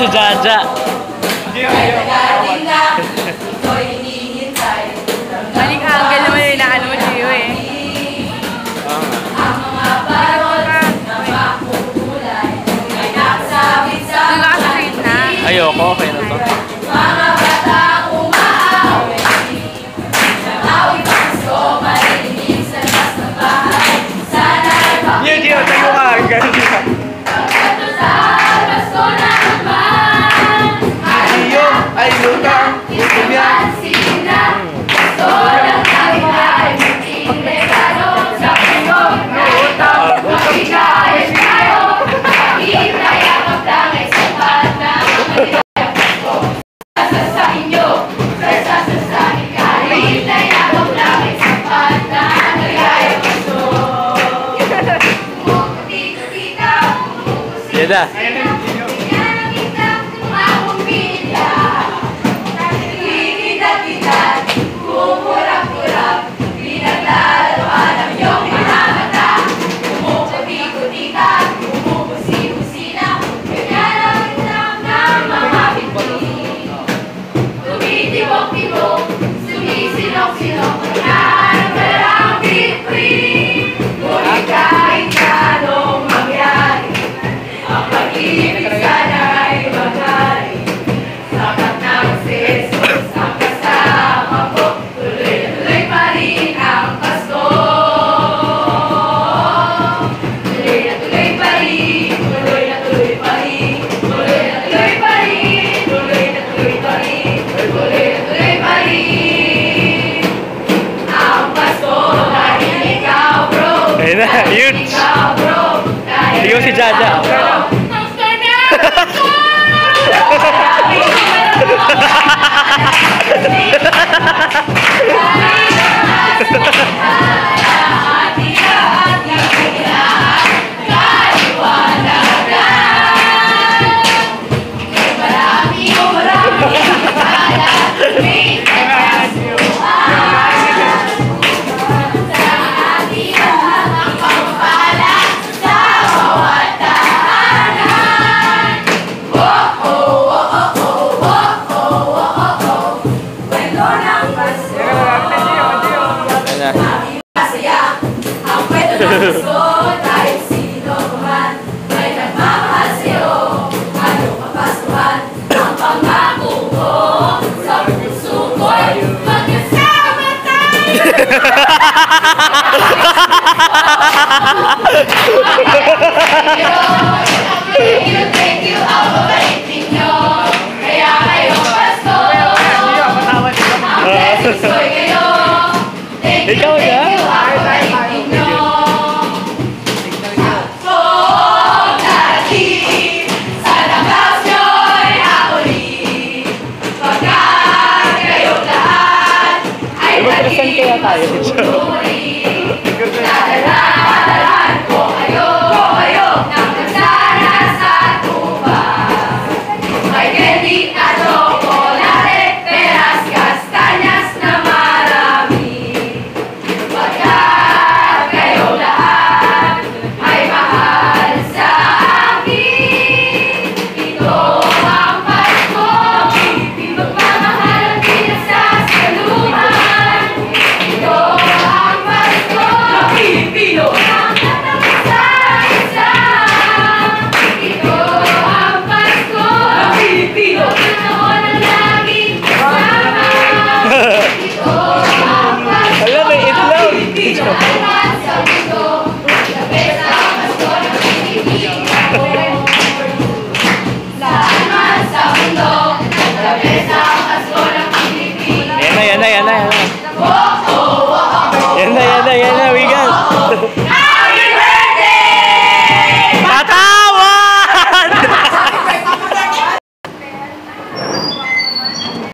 Si Jaja. Maling angle naman yung inaano mo, Gio eh. Ayoko, okay na to. Yan, Gio, tayo ka. Ganun ka. Ay lutang, utumyan. Sobrang tayo-tayo, regalo sa piyo. Lutang, utumyan tayo. Hinayakap lang ay sapat na hinayakap ko. Sa inyo, sa ikaw. Hinayakap lang ay sapat na hinayakap ko. Kumukuti-kita, Yeda. Huge! Tingnan si Jaja. Thank you, ako balitin nyo. Kaya kayo Pasko. Ang blessings ko'y kayo. Thank you, ako balitin nyo. Pagdating sa labas nyo'y hapuli. Pagkat kayong lahat ay naging